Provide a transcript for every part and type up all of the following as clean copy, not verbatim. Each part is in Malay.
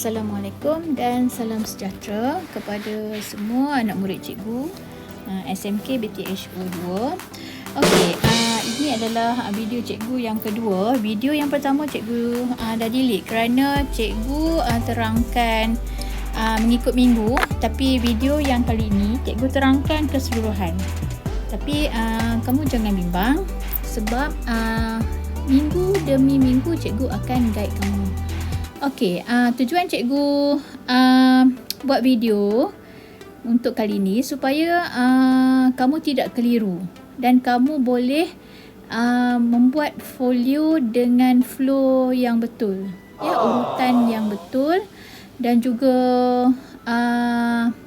Assalamualaikum dan salam sejahtera kepada semua anak murid cikgu SMK BTH O2. Okey, ini adalah video cikgu yang kedua. Video yang pertama cikgu dah delete kerana cikgu terangkan mengikut minggu, tapi video yang kali ini cikgu terangkan keseluruhan. Tapi kamu jangan bimbang sebab minggu demi minggu cikgu akan guide kamu. Okey, tujuan cikgu buat video untuk kali ini supaya kamu tidak keliru dan kamu boleh membuat folio dengan flow yang betul, ya, urutan yang betul dan juga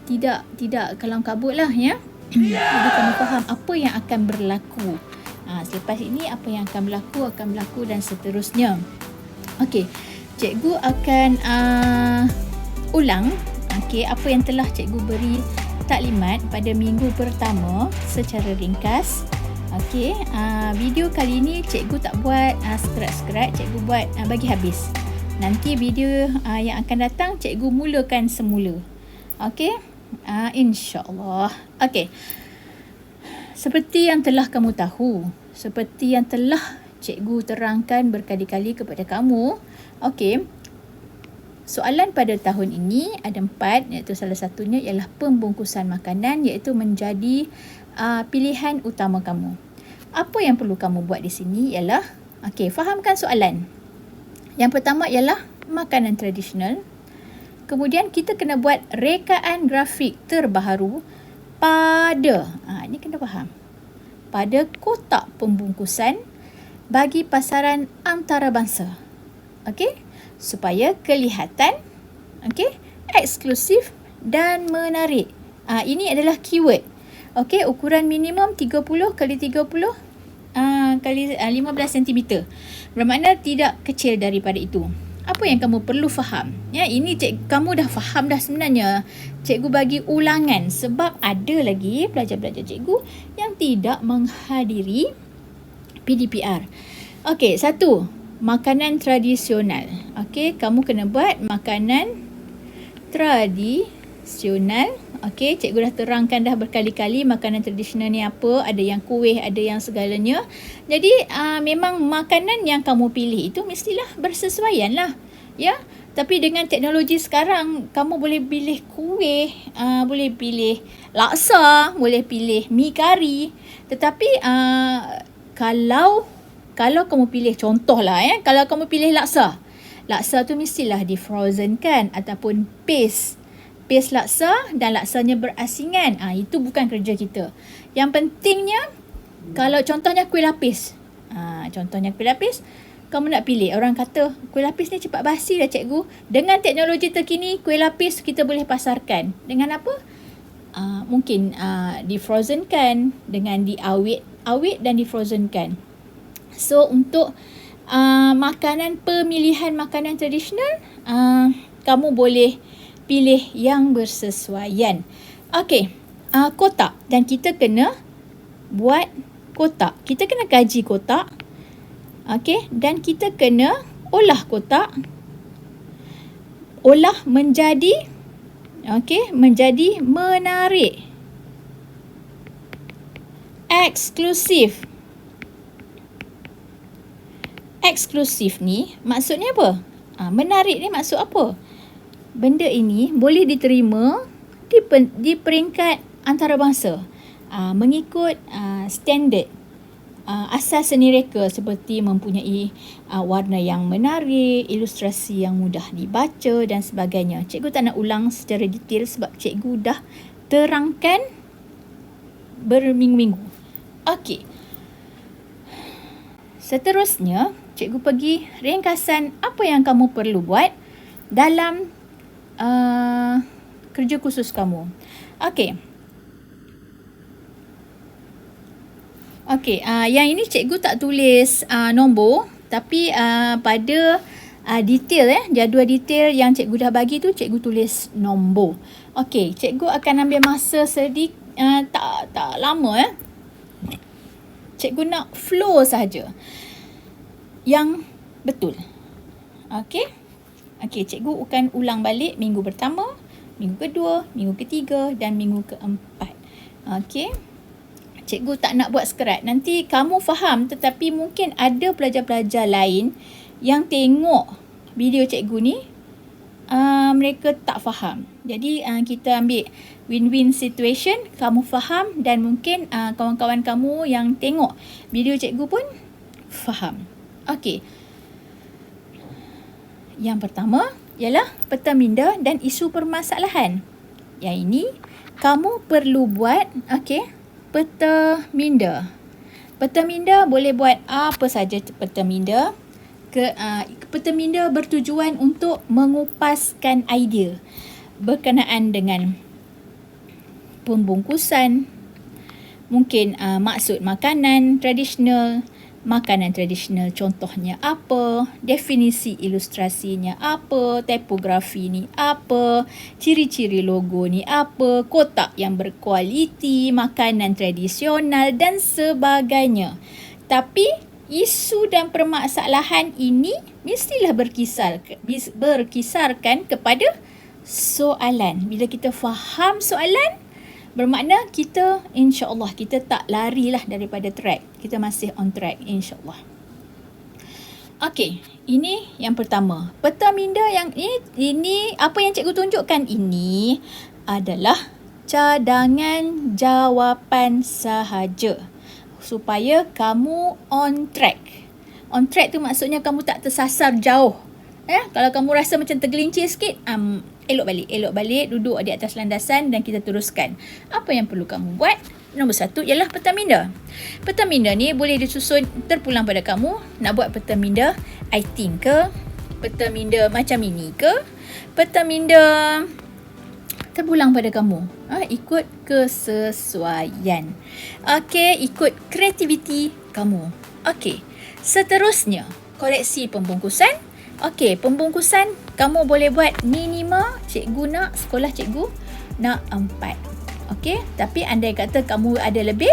tidak kalam kabut lah, ya. Jadi kamu faham apa yang akan berlaku. Selepas ini apa yang akan berlaku dan seterusnya. Okey. Cikgu akan ulang apa yang telah cikgu beri taklimat pada minggu pertama secara ringkas. Video kali ini cikgu tak buat skrat-skrat, cikgu buat bagi habis. Nanti video yang akan datang cikgu mulakan semula. InsyaAllah. Seperti yang telah kamu tahu, seperti yang telah cikgu terangkan berkali-kali kepada kamu. Soalan pada tahun ini ada 4, iaitu salah satunya ialah pembungkusan makanan, iaitu menjadi pilihan utama kamu. Apa yang perlu kamu buat di sini ialah fahamkan soalan. Yang pertama ialah makanan tradisional. Kemudian kita kena buat rekaan grafik terbaharu pada ini kena faham. Pada kotak pembungkusan bagi pasaran antarabangsa. Supaya kelihatan eksklusif dan menarik. Ini adalah keyword. Ukuran minimum 30 kali 30 kali 15 cm. Bermakna tidak kecil daripada itu. Apa yang kamu perlu faham? Ya, ini kamu dah faham dah sebenarnya. Cikgu bagi ulangan sebab ada lagi pelajar-pelajar cikgu yang tidak menghadiri PDPR. Satu, makanan tradisional. Kamu kena buat makanan tradisional. Cikgu dah terangkan dah berkali-kali makanan tradisional ni apa. Ada yang kuih, ada yang segalanya. Jadi memang makanan yang kamu pilih itu mestilah bersesuaian lah, ya. Tapi dengan teknologi sekarang, kamu boleh pilih kuih, boleh pilih laksa, boleh pilih mi kari. Tetapi kalau kamu pilih contohlah, kalau kamu pilih laksa tu mestilah di-frozen kan, ataupun paste laksa dan laksanya berasingan. Itu bukan kerja kita. Yang pentingnya, kalau contohnya kuih lapis. Kamu nak pilih, orang kata kuih lapis ni cepat basi dah cikgu. Dengan teknologi terkini, kuih lapis kita boleh pasarkan. Dengan apa? Mungkin di-frozen kan, dengan awet dan di-frozen kan. So untuk pemilihan makanan tradisional, kamu boleh pilih yang bersesuaian. Kotak, dan kita kena buat kotak. Kita kena kaji kotak. Dan kita kena olah kotak. Olah menjadi menjadi menarik, eksklusif. Eksklusif ni maksudnya apa? Menarik ni maksud apa? Benda ini boleh diterima di peringkat antarabangsa mengikut standard asas seni reka, seperti mempunyai warna yang menarik, ilustrasi yang mudah dibaca dan sebagainya. Cikgu tak nak ulang secara detail sebab cikgu dah terangkan berminggu-minggu. Seterusnya, cikgu pergi ringkasan apa yang kamu perlu buat dalam kerja khusus kamu. Yang ini cikgu tak tulis nombor, tapi pada detail, jadual detail yang cikgu dah bagi tu cikgu tulis nombor. Cikgu akan ambil masa sedikit, tak lama. Cikgu nak flow sahaja yang betul. Okey, cikgu akan ulang balik minggu pertama, minggu kedua, minggu ketiga dan minggu keempat. Okey. Cikgu tak nak buat skerat. Nanti kamu faham tetapi mungkin ada pelajar-pelajar lain yang tengok video cikgu ni mereka tak faham. Jadi kita ambil win-win situation, kamu faham dan mungkin kawan-kawan kamu yang tengok video cikgu pun faham. Okey. Yang pertama ialah peta minda dan isu permasalahan. Yang ini kamu perlu buat peta minda. Peta minda boleh buat apa saja peta minda. Peta minda bertujuan untuk mengupaskan idea berkenaan dengan pembungkusan, mungkin maksud makanan tradisional contohnya apa, definisi ilustrasinya apa, tipografi ni apa, ciri-ciri logo ni apa, kotak yang berkualiti, makanan tradisional dan sebagainya. Tapi isu dan permasalahan ini mestilah berkisarkan kepada soalan. Bila kita faham soalan, bermakna kita insya-Allah kita tak larilah daripada track. Kita masih on track insya-Allah. Okey, ini yang pertama. Peta minda yang ini apa yang cikgu tunjukkan ini adalah cadangan jawapan sahaja supaya kamu on track. On track tu maksudnya kamu tak tersasar jauh. Kalau kamu rasa macam tergelincir sikit, elok balik, duduk di atas landasan dan kita teruskan. Apa yang perlu kamu buat? Nombor 1 ialah peta minda. Peta minda ni boleh disusun terpulang pada kamu nak buat peta minda IT ke, peta minda macam ini ke, peta minda terpulang pada kamu. Ikut kesesuaian. Okey, ikut kreativiti kamu. Okey, seterusnya koleksi pembungkusan. Okey, pembungkusan kamu boleh buat minima sekolah cikgu nak 4. Okey, tapi andai kata kamu ada lebih,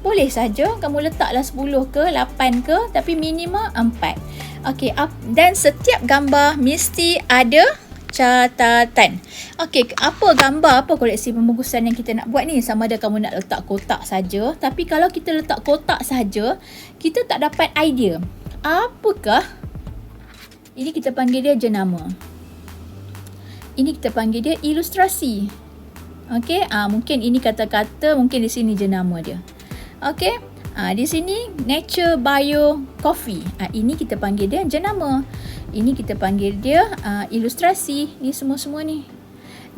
boleh saja kamu letaklah 10 ke 8 ke, tapi minima 4. Okey, dan setiap gambar mesti ada catatan. Okey, apa gambar, apa koleksi pembungkusan yang kita nak buat ni? Sama ada kamu nak letak kotak saja, tapi kalau kita letak kotak saja, kita tak dapat idea. Apakah ini kita panggil dia jenama. Ini kita panggil dia ilustrasi. Okey, mungkin ini kata-kata, mungkin di sini jenama dia. Okey, di sini nature bio coffee. Ini kita panggil dia jenama. Ini kita panggil dia ilustrasi. Ni semua-semua ni.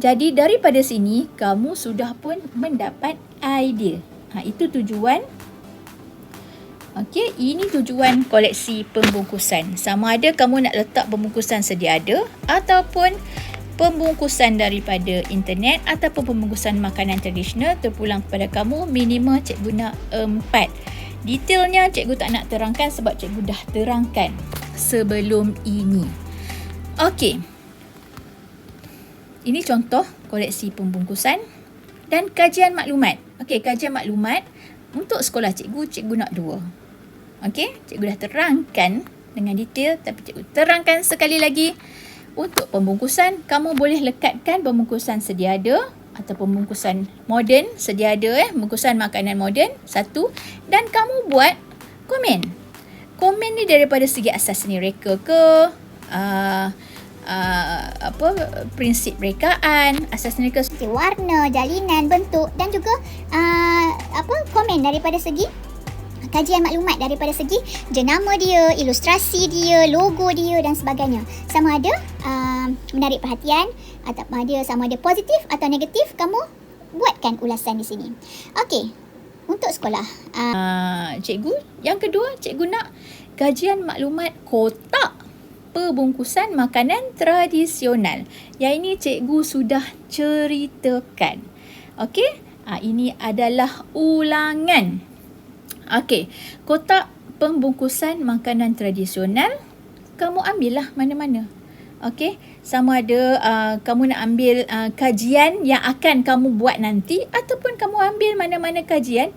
Jadi daripada sini kamu sudah pun mendapat idea. Itu tujuan. Okey, ini tujuan koleksi pembungkusan. Sama ada kamu nak letak pembungkusan sedia ada ataupun pembungkusan daripada internet ataupun pembungkusan makanan tradisional terpulang kepada kamu, minima cikgu nak 4. Detailnya cikgu tak nak terangkan sebab cikgu dah terangkan sebelum ini. Okey. Ini contoh koleksi pembungkusan dan kajian maklumat. Okey, kajian maklumat untuk sekolah cikgu nak 2. Okey, cikgu dah terangkan dengan detail tapi cikgu terangkan sekali lagi. Untuk pembungkusan, kamu boleh lekatkan pembungkusan sedia ada atau pembungkusan moden sedia ada, pembungkusan makanan moden 1, dan kamu buat komen. Komen ni daripada segi asas seni reka ke, prinsip rekaan, asas seni reka, warna, jalinan, bentuk dan juga komen daripada segi kajian maklumat, daripada segi jenama dia, ilustrasi dia, logo dia dan sebagainya. Sama ada menarik perhatian atau sama ada positif atau negatif, kamu buatkan ulasan di sini. Okey, untuk sekolah. Cikgu, yang kedua, cikgu nak kajian maklumat kotak pembungkusan makanan tradisional. Yang ini cikgu sudah ceritakan. Okey, ini adalah ulangan. Okey, kotak pembungkusan makanan tradisional, kamu ambillah mana-mana. Okey, sama ada kamu nak ambil kajian yang akan kamu buat nanti ataupun kamu ambil mana-mana kajian,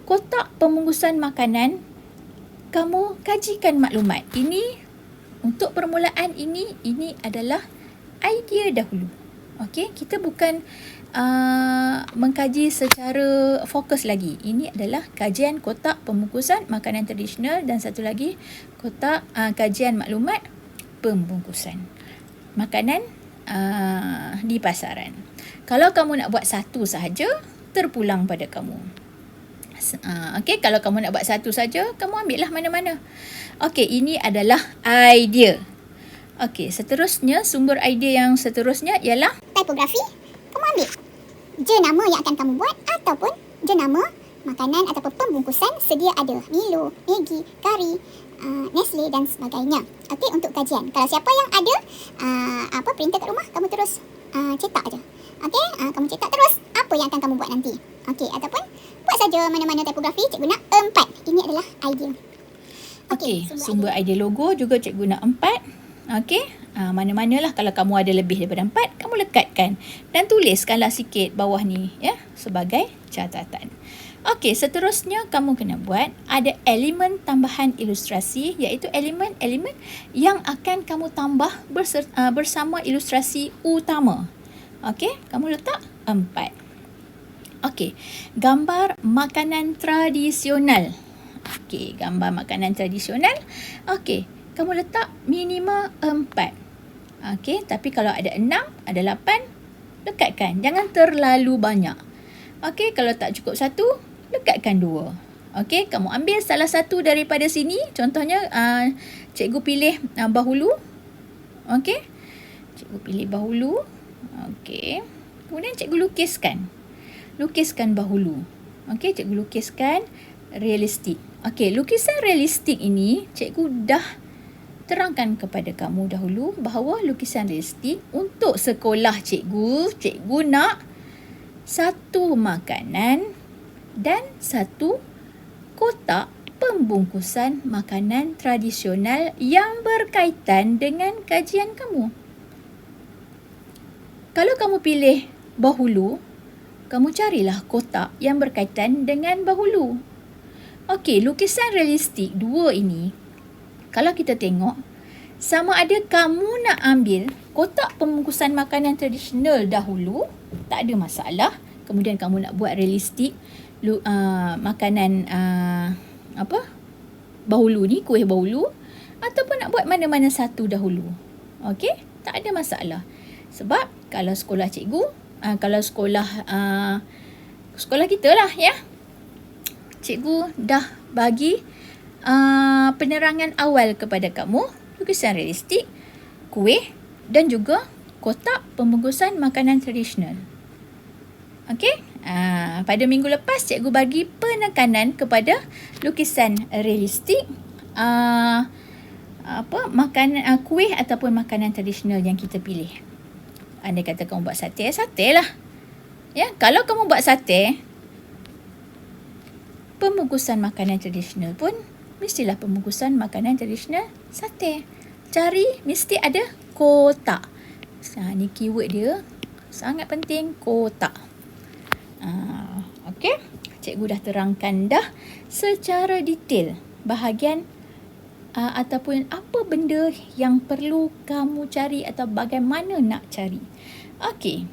kotak pembungkusan makanan, kamu kajikan maklumat. Ini untuk permulaan ini adalah idea dahulu. Okey, kita bukan mengkaji secara fokus lagi. Ini adalah kajian kotak pembungkusan makanan tradisional dan satu lagi kotak kajian maklumat pembungkusan makanan di pasaran. Kalau kamu nak buat satu sahaja, terpulang pada kamu. Okey, kalau kamu nak buat satu saja, kamu ambillah mana-mana. Okey, ini adalah idea. Okey, seterusnya sumber idea yang seterusnya ialah Tipografi, kamu ambil jenama yang akan kamu buat ataupun jenama makanan ataupun pembungkusan sedia ada. Milo, Maggi, Kari, Nestle dan sebagainya. Okey, untuk kajian. Kalau siapa yang ada printer kat rumah, kamu terus cetak aja. Okey, kamu cetak terus apa yang akan kamu buat nanti. Okey, ataupun buat saja mana-mana tipografi, cikgu nak 4. Ini adalah idea. Okey, sumber idea logo juga cikgu nak 4. Okey, mana-manalah kalau kamu ada lebih daripada 4, kamu lekatkan dan tuliskanlah sikit bawah ni ya sebagai catatan. Okey, seterusnya kamu kena buat ada elemen tambahan ilustrasi, iaitu elemen-elemen yang akan kamu tambah bersama ilustrasi utama. Okey, kamu letak 4. Okey, gambar makanan tradisional. Okey, gambar makanan tradisional. Okey, kamu letak minima 4. Okey, tapi kalau ada 6, ada 8, lekatkan. Jangan terlalu banyak. Okey, kalau tak cukup 1, lekatkan 2. Okey, kamu ambil salah satu daripada sini. Contohnya, cikgu pilih bahulu. Okey, cikgu pilih bahulu. Okey, kemudian cikgu lukiskan. Lukiskan bahulu. Okey, cikgu lukiskan realistik. Okey, lukisan realistik ini cikgu dah terangkan kepada kamu dahulu bahawa lukisan realistik untuk sekolah cikgu nak satu makanan dan satu kotak pembungkusan makanan tradisional yang berkaitan dengan kajian kamu. Kalau kamu pilih bahulu, kamu carilah kotak yang berkaitan dengan bahulu. Okey, lukisan realistik 2 ini, kalau kita tengok, sama ada kamu nak ambil kotak pembungkusan makanan tradisional dahulu, tak ada masalah. Kemudian kamu nak buat realistik makanan bahulu ni, kuih bahulu, ataupun nak buat mana-mana satu dahulu. Okey, tak ada masalah. Sebab kalau sekolah cikgu, kalau sekolah kita lah ya, cikgu dah bagi penerangan awal kepada kamu, lukisan realistik, kuih dan juga kotak pembungkusan makanan tradisional. Okey, pada minggu lepas cikgu bagi penekanan kepada lukisan realistik, kuih ataupun makanan tradisional yang kita pilih. Andai kata kamu buat sate lah. Ya, kalau kamu buat sate, pembungkusan makanan tradisional pun mestilah pembungkusan makanan tradisional sate. Cari mesti ada kotak. Ni keyword dia sangat penting, kotak. Okey, cikgu dah terangkan dah secara detail bahagian ataupun apa benda yang perlu kamu cari atau bagaimana nak cari. Okey,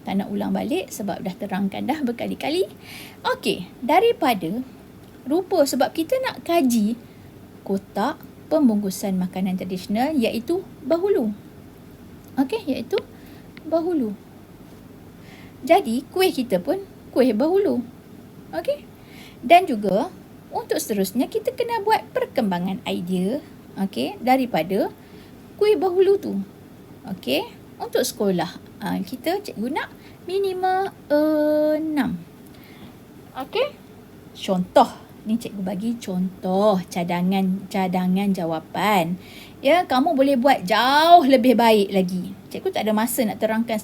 tak nak ulang balik sebab dah terangkan dah berkali-kali. Okey, daripada rupa sebab kita nak kaji kotak pembungkusan makanan tradisional iaitu bahulu. Okey, iaitu bahulu. Jadi, kuih kita pun kuih bahulu. Okey. Dan juga untuk seterusnya kita kena buat perkembangan idea, okey, daripada kuih bahulu tu. Okey, untuk sekolah kita cikgu nak minima 6. Okey. Contoh, ni cikgu bagi contoh cadangan jawapan. Ya, kamu boleh buat jauh lebih baik lagi. Cikgu tak ada masa nak terangkan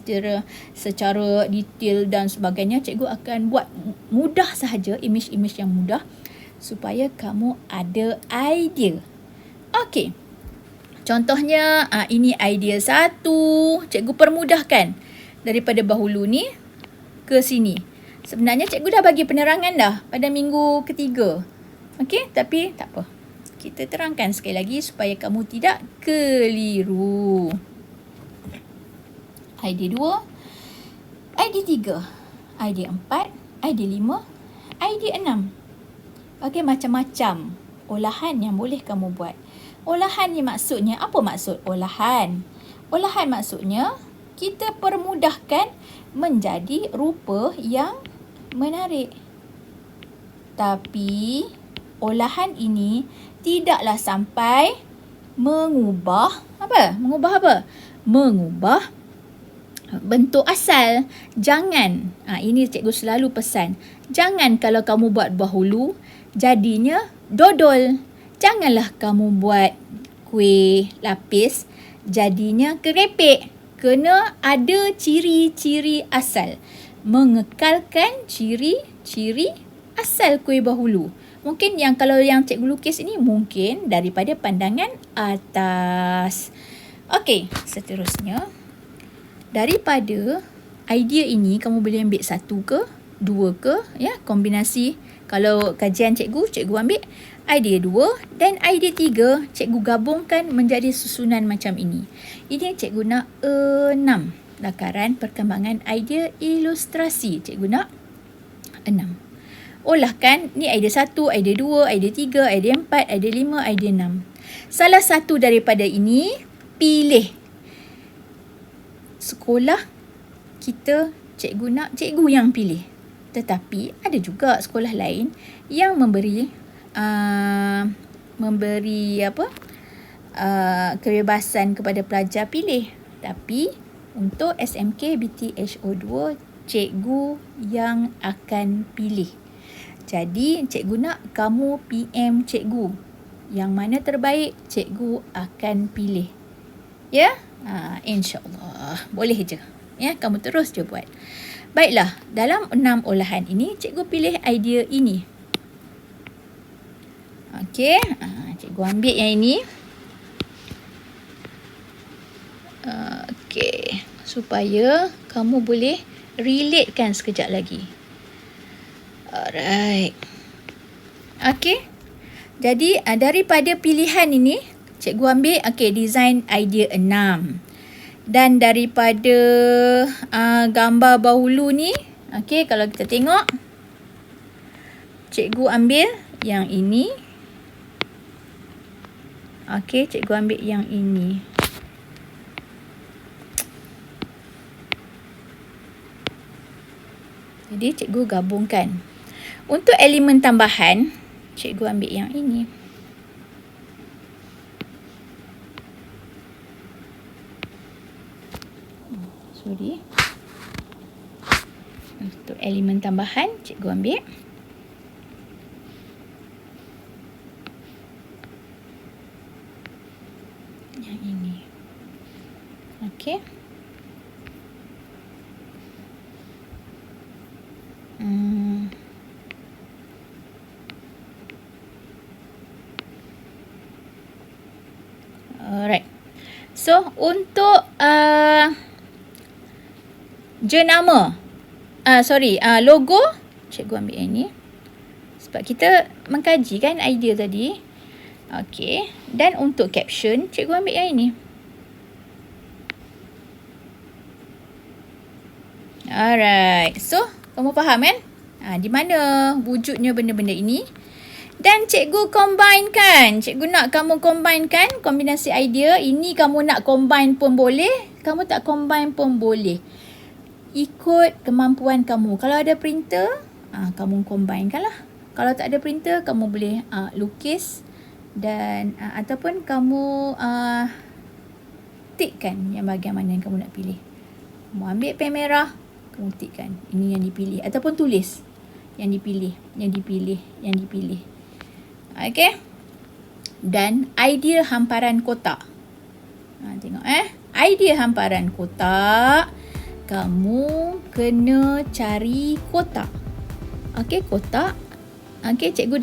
secara detail dan sebagainya. Cikgu akan buat mudah sahaja, imej-imej yang mudah supaya kamu ada idea. Okey. Contohnya, ini idea 1. Cikgu permudahkan daripada bahulu ni ke sini. Sebenarnya cikgu dah bagi penerangan dah pada minggu ketiga. Okey, tapi tak apa. Kita terangkan sekali lagi supaya kamu tidak keliru. Idea 2, idea 3, idea 4, idea 5, idea 6. Okey, macam-macam olahan yang boleh kamu buat. Olahan ni maksudnya, apa maksud olahan? Olahan maksudnya kita permudahkan menjadi rupa yang menarik. Tapi olahan ini tidaklah sampai mengubah apa? Mengubah bentuk asal. Jangan. Ini cikgu selalu pesan. Jangan kalau kamu buat bahulu jadinya dodol. Janganlah kamu buat kuih lapis jadinya kerepek. Kena ada ciri-ciri asal. Mengekalkan ciri-ciri asal kuih bahulu. Mungkin kalau yang cikgu lukis ini mungkin daripada pandangan atas. Okey, seterusnya. Daripada idea ini kamu boleh ambil 1 ke, 2 ke, ya, kombinasi. Kalau kajian cikgu ambil idea 2 dan idea 3, cikgu gabungkan menjadi susunan macam ini. Ini cikgu nak 6. Lakaran perkembangan idea ilustrasi. Cikgu nak 6. Olahkan, ni idea 1, idea 2, idea 3, idea 4, idea 5, idea 6. Salah satu daripada ini pilih. Sekolah kita cikgu nak cikgu yang pilih. Tetapi ada juga sekolah lain yang memberi kebebasan kepada pelajar pilih. Tapi untuk SMK BTHO2 cikgu yang akan pilih. Jadi cikgu nak kamu PM cikgu. Yang mana terbaik cikgu akan pilih. Ya? InsyaAllah. Boleh je. Ya, kamu terus je buat. Baiklah, dalam 6 olahan ini, cikgu pilih idea ini. Okey, cikgu ambil yang ini. Okey, supaya kamu boleh relatekan sekejap lagi. Alright. Okey. Jadi, daripada pilihan ini, cikgu ambil, design idea 6. Dan daripada gambar bahulu ni, kalau kita tengok, cikgu ambil yang ini. Cikgu ambil yang ini. Jadi, cikgu gabungkan. Untuk elemen tambahan, cikgu ambil yang ini. Untuk elemen tambahan, cikgu ambil yang ini. Okey. Alright. So, untuk jenama, logo, cikgu ambil yang ini. Sebab kita mengkaji kan idea tadi. Okey. Dan untuk caption, cikgu ambil yang ini. Alright. So, kamu faham kan? Di mana wujudnya benda-benda ini. Dan cikgu combinekan. Cikgu nak kamu combinekan kombinasi idea. Ini kamu nak combine pun boleh. Kamu tak combine pun boleh. Ikut kemampuan kamu. Kalau ada printer, kamu combinekan lah. Kalau tak ada printer, kamu boleh lukis. Dan ataupun kamu tikkan yang bahagian mana yang kamu nak pilih. Kamu ambil pen merah, kamu tikkan. Ini yang dipilih. Ataupun tulis. Yang dipilih. Okey. Dan idea hamparan kotak. Tengok idea hamparan kotak. Kamu kena cari kotak. Okey, kotak. Okey, cikgu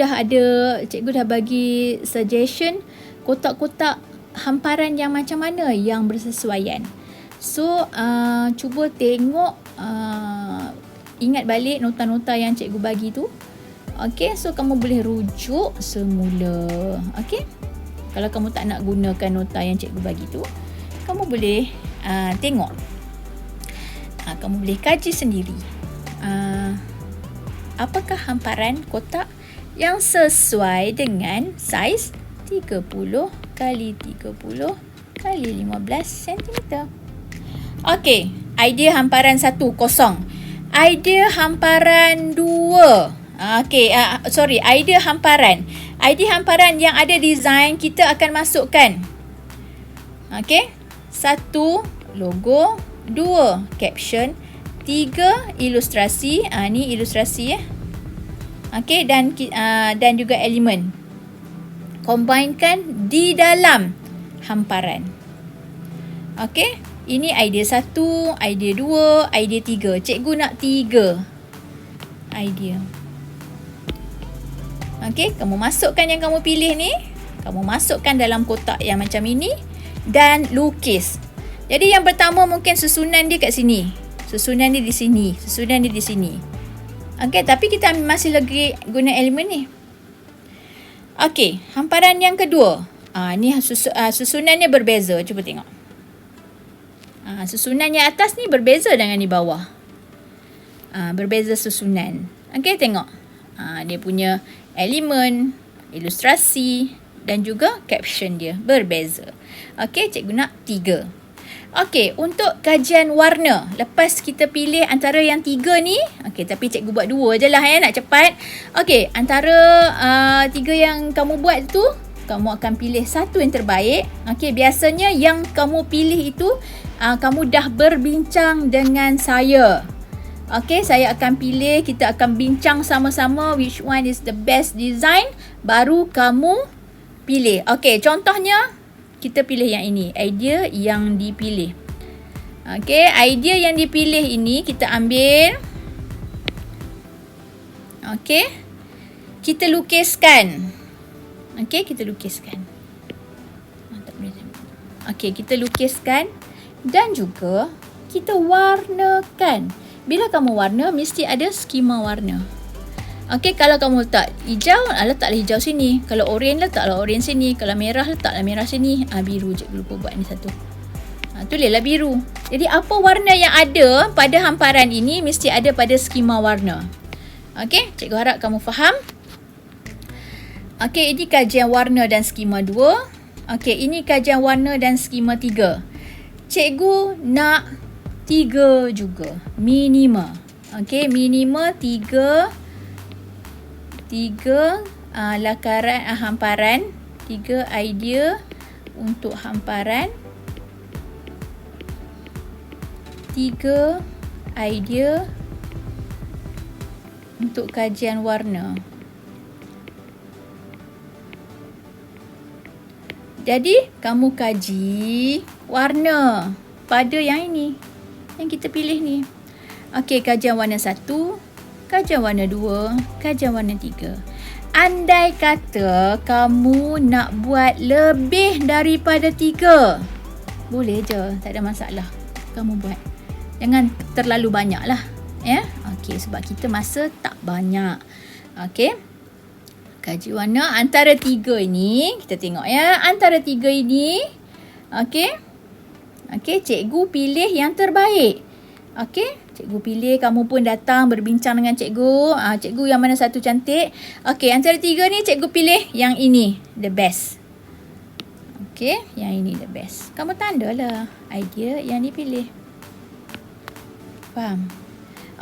dah bagi suggestion kotak-kotak hamparan yang macam mana yang bersesuaian. So, cuba tengok, ingat balik nota-nota yang cikgu bagi tu. Okey, so kamu boleh rujuk semula. Okey. Kalau kamu tak nak gunakan nota yang cikgu bagi tu, kamu boleh tengok. Kamu boleh kaji sendiri. Apakah hamparan kotak yang sesuai dengan saiz 30 kali 30 kali 15 cm. Okey, idea hamparan 1 kosong. Idea hamparan 2. Idea hamparan. Idea hamparan yang ada design kita akan masukkan. Okey. 1 logo, 2 caption, 3 ilustrasi. Ni ilustrasi ya. Okey, dan juga elemen. Combine di dalam hamparan. Okey, ini idea 1, idea 2, idea 3. Cikgu nak 3 idea. Okey, kamu masukkan yang kamu pilih ni. Kamu masukkan dalam kotak yang macam ini dan lukis. Jadi yang pertama mungkin susunan dia kat sini. Susunan dia di sini. Susunan dia di sini. Okey, tapi kita masih lagi guna elemen ni. Okey, hamparan yang kedua. Ni susunannya berbeza. Cuba tengok. Susunan yang atas ni berbeza dengan di bawah. Berbeza susunan. Okey, tengok. Dia punya elemen, ilustrasi dan juga caption dia berbeza. Okey, cikgu nak 3. Okey, untuk kajian warna, lepas kita pilih antara yang 3 ni, okey, tapi cikgu buat 2 je lah nak cepat. Okey, antara 3 yang kamu buat tu, kamu akan pilih satu yang terbaik. Okey, biasanya yang kamu pilih itu kamu dah berbincang dengan saya. Okey, saya akan pilih, kita akan bincang sama-sama which one is the best design, baru kamu pilih. Okey, contohnya kita pilih yang ini, idea yang dipilih. Okey, idea yang dipilih ini kita ambil. Okey, kita lukiskan. Okey, kita lukiskan. Tak boleh tengok. Okey, kita lukiskan dan juga kita warnakan. Bila kamu warna, mesti ada skema warna. Okey, kalau kamu letak hijau, letaklah hijau sini. Kalau oren, letaklah oren sini. Kalau merah, letaklah merah sini. Biru, cikgu lupa buat ni satu. Tulislah biru. Jadi, apa warna yang ada pada hamparan ini, mesti ada pada skema warna. Okey, cikgu harap kamu faham. Okey, ini kajian warna dan skema 2. Okey, ini kajian warna dan skema 3. Cikgu nak 3 juga. Minima. Okey, minima 3 lakaran hamparan, 3 idea untuk hamparan, 3 idea untuk kajian warna. Jadi, kamu kaji warna pada yang ini, yang kita pilih ni. Okey, kajian warna 1, kajian warna 2, kajian warna 3. Andai kata kamu nak buat lebih daripada 3, boleh je, tak ada masalah. Kamu buat. Jangan terlalu banyak lah. Ya? Okey, sebab kita masa tak banyak. Okey. Kaji warna antara 3 ini, kita tengok ya. Antara 3 ini, okey. Okey, cikgu pilih yang terbaik. Okey, cikgu pilih, kamu pun datang berbincang dengan cikgu. Cikgu yang mana satu cantik. Okey, antara 3 ni cikgu pilih yang ini, the best. Okey, yang ini the best. Kamu tandalah idea yang dipilih. Faham?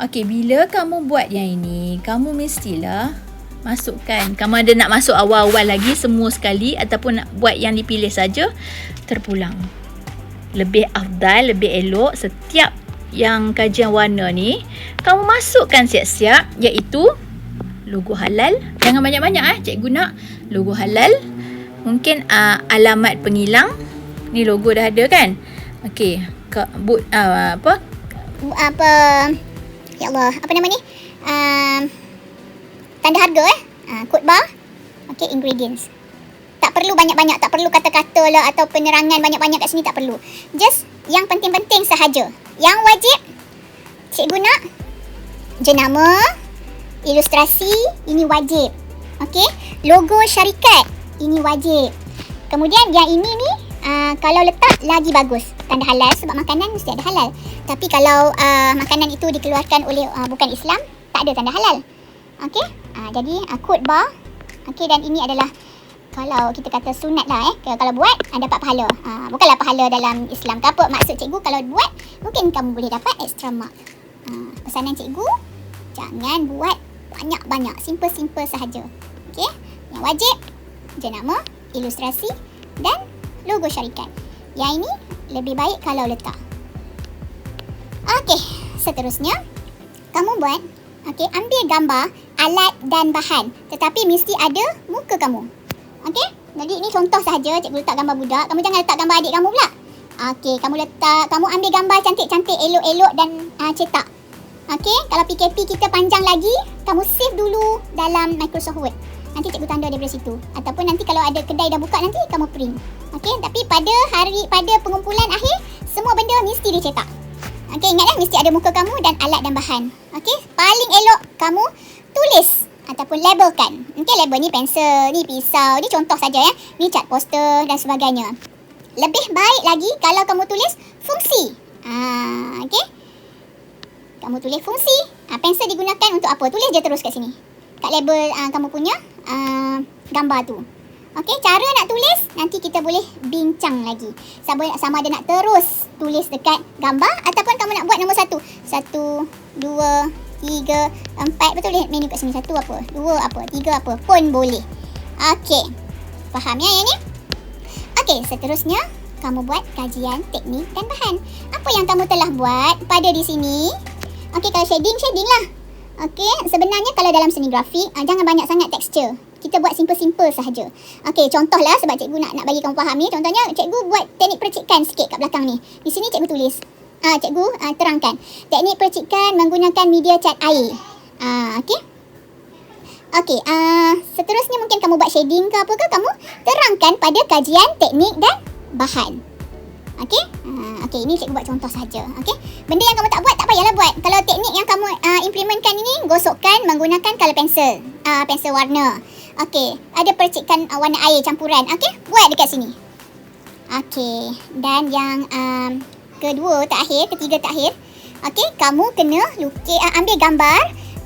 Okey, bila kamu buat yang ini, kamu mestilah masukkan. Kamu ada nak masuk awal-awal lagi semua sekali ataupun nak buat yang dipilih saja, terpulang. Lebih afdal, lebih elok setiap yang kajian warna ni kamu masukkan siap-siap, iaitu logo halal. Jangan banyak-banyak cikgu nak logo halal. Mungkin alamat pengilang. Ni logo dah ada kan? Okey, ya Allah, apa nama ni? Tanda harga code bar. Okey, ingredients. Tak perlu banyak-banyak, tak perlu kata-kata lah atau penerangan banyak-banyak kat sini, tak perlu. Just yang penting-penting sahaja. Yang wajib cikgu nak jenama, Ilustrasi, ini wajib. Okey, logo syarikat, ini wajib. Kemudian yang ini ni, kalau letak lagi bagus. Tanda halal sebab makanan mesti ada halal. Tapi kalau makanan itu dikeluarkan oleh bukan Islam, tak ada tanda halal. Okey, jadi kod bar. Okey, dan ini adalah kalau kita kata sunat lah kalau buat dapat pahala. Bukanlah pahala dalam Islam ke apa. Maksud cikgu kalau buat mungkin kamu boleh dapat extra mark. Pesanan cikgu, jangan buat banyak-banyak, simple-simple sahaja. Okey, yang wajib jenama, ilustrasi dan logo syarikat. Yang ini lebih baik kalau letak. Okey, seterusnya kamu buat, okey, ambil gambar alat dan bahan, tetapi mesti ada muka kamu. Okey, jadi ini contoh sahaja cikgu letak gambar budak. Kamu jangan letak gambar adik kamu pula. Okey, kamu ambil gambar cantik-cantik, elok-elok dan cetak. Okey, kalau PKP kita panjang lagi, kamu save dulu dalam Microsoft Word. Nanti cikgu tanda daripada situ. Ataupun nanti kalau ada kedai dah buka, nanti kamu print. Okey, tapi pada pengumpulan akhir, semua benda mesti dicetak. Okey, ingatlah mesti ada muka kamu dan alat dan bahan. Okey, paling elok kamu tulis ataupun labelkan. Okey, label ni pensel, ni pisau, ni contoh saja ya. Ni cat poster dan sebagainya. Lebih baik lagi kalau kamu tulis fungsi. Okey. Kamu tulis fungsi. Pensel digunakan untuk apa? Tulis je terus kat sini. Kat label kamu punya gambar tu. Okey, cara nak tulis nanti kita boleh bincang lagi. Sama ada nak terus tulis dekat gambar ataupun kamu nak buat nombor 1. 1, 2, 3, 4. Betul lihat menu kat sini. 1 apa? 2 apa? 3 apa? Pun boleh. Okey. Faham ya yang ni? Okey, seterusnya kamu buat kajian teknik dan bahan. Apa yang kamu telah buat pada di sini? Okey, kalau shading lah. Okey, sebenarnya kalau dalam seni grafik, jangan banyak sangat tekstur. Kita buat simple-simple sahaja. Okey, contohlah sebab cikgu nak bagi kamu faham ni. Contohnya, cikgu buat teknik percikan sikit kat belakang ni. Di sini cikgu tulis. Cikgu terangkan. Teknik percikan menggunakan media cat air. Okey. Okey, seterusnya mungkin kamu buat shading ke apa ke, kamu terangkan pada kajian teknik dan bahan. Okey? Okey, ini cikgu buat contoh saja. Okey? Benda yang kamu tak buat, tak payahlah buat. Kalau teknik yang kamu implementkan ini, gosokkan menggunakan color pencil. Pensel warna. Okey, ada percikan warna air campuran. Okey? Buat dekat sini. Okey, dan yang ketiga terakhir. Okey, kamu kena ambil gambar.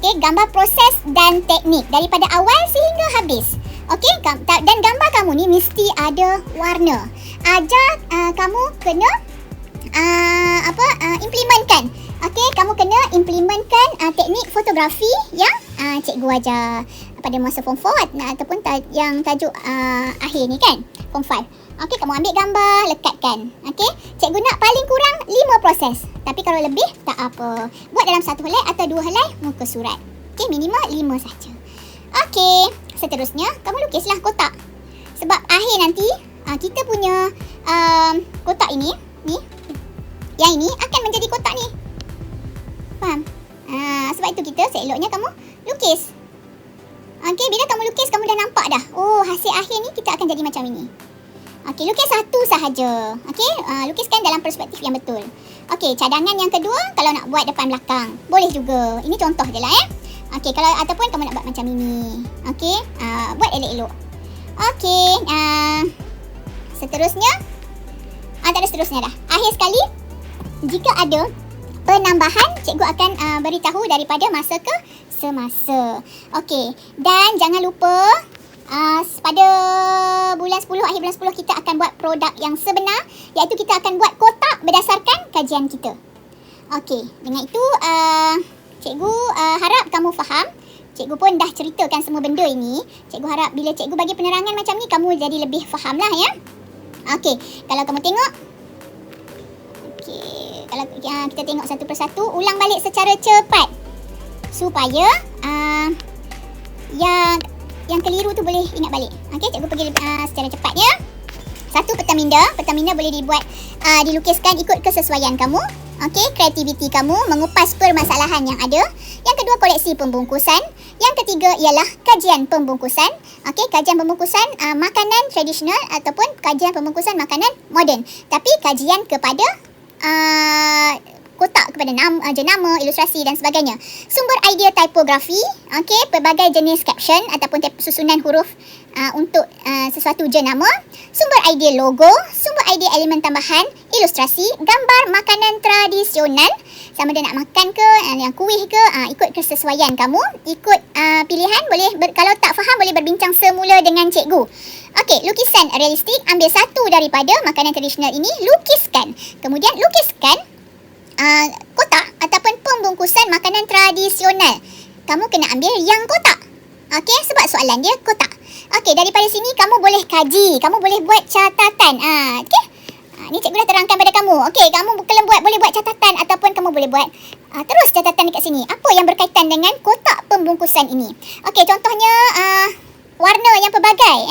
Okey, gambar proses dan teknik daripada awal sehingga habis. Okey, dan gambar kamu ni mesti ada warna. Kamu kena implementkan. Okey, kamu kena implementkan teknik fotografi yang cikgu ajar pada masa form 4 ataupun yang tajuk akhir ni kan, form 5. Okey, kamu ambil gambar, lekatkan. Okey, cikgu nak paling kurang 5 proses. Tapi kalau lebih, tak apa. Buat dalam 1 helai atau 2 helai muka surat. Okey, minimal 5 saja. Okey, seterusnya kamu lukislah kotak. Sebab akhir nanti kita punya kotak ini, yang ini akan menjadi kotak ni. Faham? Sebab itu kita seeloknya kamu lukis. Okey, bila kamu lukis, kamu dah nampak dah. Oh, hasil akhir ni kita akan jadi macam ini. Okey, lukis satu sahaja. Okey, lukiskan dalam perspektif yang betul. Okey, cadangan yang kedua, kalau nak buat depan belakang, boleh juga. Ini contoh je lah ya. Okey, kalau ataupun kamu nak buat macam ini. Okey, buat elok-elok. Okey, seterusnya, tak ada seterusnya dah. Akhir sekali, jika ada penambahan, cikgu akan beritahu daripada masa ke semasa. Okey, dan jangan lupa pada bulan 10, akhir bulan 10 kita akan buat produk yang sebenar, iaitu kita akan buat kotak berdasarkan kajian kita. Okey, dengan itu cikgu harap kamu faham. Cikgu pun dah ceritakan semua benda ini. Cikgu harap bila cikgu bagi penerangan macam ni, kamu jadi lebih faham lah ya. Okey, kalau kamu tengok, okey, kalau kita tengok satu persatu, ulang balik secara cepat supaya yang keliru tu boleh ingat balik. Okey, cikgu pergi secara cepat ya. Satu, peta minda boleh dibuat, dilukiskan ikut kesesuaian kamu. Okey, kreativiti kamu mengupas permasalahan yang ada. Yang kedua, koleksi pembungkusan. Yang ketiga ialah kajian pembungkusan. Okey, kajian pembungkusan makanan tradisional ataupun kajian pembungkusan makanan moden. Tapi kajian kepada kotak kepada jenama, ilustrasi dan sebagainya. Sumber idea tipografi, okey, pelbagai jenis caption ataupun susunan huruf untuk sesuatu jenama. Sumber idea logo, sumber idea elemen tambahan, ilustrasi, gambar makanan tradisional, sama ada nak makan ke, yang kuih ke, ikut kesesuaian kamu, ikut pilihan. Boleh kalau tak faham boleh berbincang semula dengan cikgu. Okey, lukisan realistik, ambil satu daripada makanan tradisional ini, lukiskan. Kemudian lukiskan kotak ataupun pembungkusan makanan tradisional. Kamu kena ambil yang kotak. Okey, sebab soalan dia kotak. Okey, daripada sini kamu boleh kaji, kamu boleh buat catatan. Okey. Ni cikgu dah terangkan pada kamu. Okey, kamu boleh buat catatan ataupun kamu boleh buat terus catatan dekat sini. Apa yang berkaitan dengan kotak pembungkusan ini? Okey, contohnya warna yang pelbagai.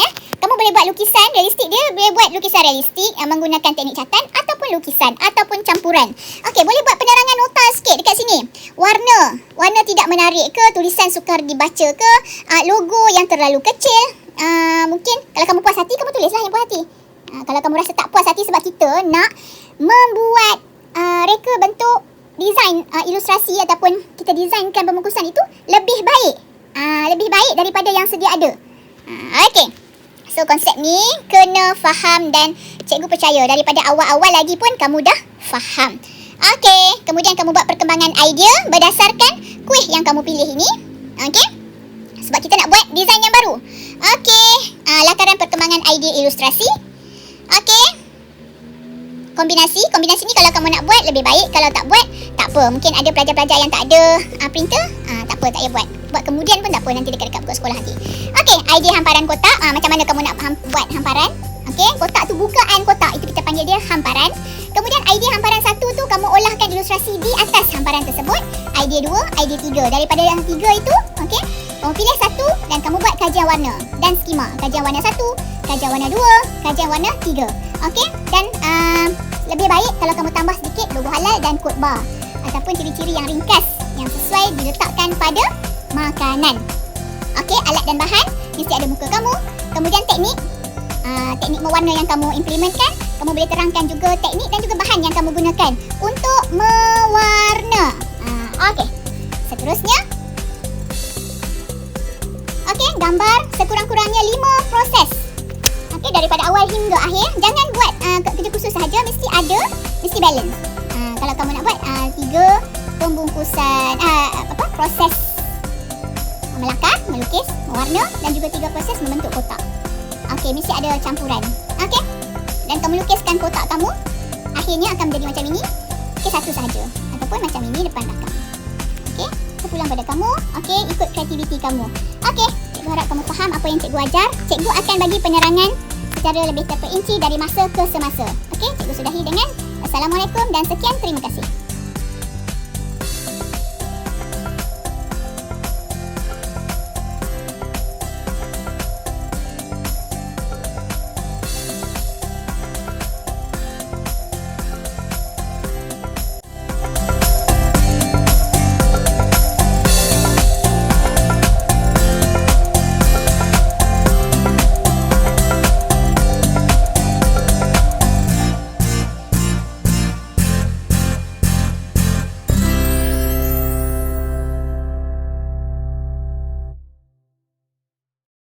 Kamu boleh buat lukisan realistik, dia boleh buat lukisan realistik menggunakan teknik catatan ataupun lukisan ataupun campuran. Okey, boleh buat penerangan nota sikit dekat sini. Warna tidak menarik ke, tulisan sukar dibaca ke, logo yang terlalu kecil. Mungkin kalau kamu puas hati, kamu tulislah yang puas hati. Kalau kamu rasa tak puas hati sebab kita nak membuat reka bentuk design ilustrasi ataupun kita desainkan pembungkusan itu lebih baik. Lebih baik daripada yang sedia ada. Okey. So konsep ni kena faham dan cikgu percaya daripada awal-awal lagi pun kamu dah faham. Okey, kemudian kamu buat perkembangan idea berdasarkan kuih yang kamu pilih ini. Okey. Sebab kita nak buat design yang baru. Okey, lakaran perkembangan idea ilustrasi. Okey. Kombinasi ni kalau kamu nak buat lebih baik, kalau tak buat tak apa. Mungkin ada pelajar-pelajar yang tak ada printer, tak apa, tak payah buat. Buat kemudian pun tak apa, nanti dekat-dekat buku sekolah nanti. Okey, idea hamparan kotak, macam mana kamu nak buat hamparan. Okey, kotak tu bukaan kotak, itu kita panggil dia hamparan. Kemudian idea hamparan 1 tu kamu olahkan ilustrasi di atas hamparan tersebut. Idea 2, idea 3. Daripada yang 3 itu, okey, kamu pilih satu dan kamu buat kajian warna dan skema. Kajian warna 1, kajian warna 2, kajian warna 3. Okey, dan lebih baik kalau kamu tambah sedikit logo halal dan kod bar ataupun ciri-ciri yang ringkas yang sesuai diletakkan pada makanan. Okey, alat dan bahan mesti ada muka kamu. Kemudian teknik mewarna yang kamu implementkan. Kamu boleh terangkan juga teknik dan juga bahan yang kamu gunakan untuk mewarna. Okey, seterusnya. Okey, gambar sekurang-kurangnya 5 proses. Okey, daripada awal hingga akhir. Jangan buat kerja khusus sahaja, mesti balance. Kalau kamu nak buat 3 pembungkusan proses melakar, melukis, mewarna dan juga 3 proses membentuk kotak. Okey, mesti ada campuran. Okey. Dan kamu lukiskan kotak kamu, akhirnya akan menjadi macam ini. Okey, satu sahaja ataupun macam ini depan belakang. Okey, terpulang pada kamu. Okey, ikut kreativiti kamu. Okey, cikgu harap kamu faham apa yang cikgu ajar. Cikgu akan bagi penerangan secara lebih terperinci dari masa ke semasa. Okey, cikgu sudahi dengan Assalamualaikum dan sekian, terima kasih.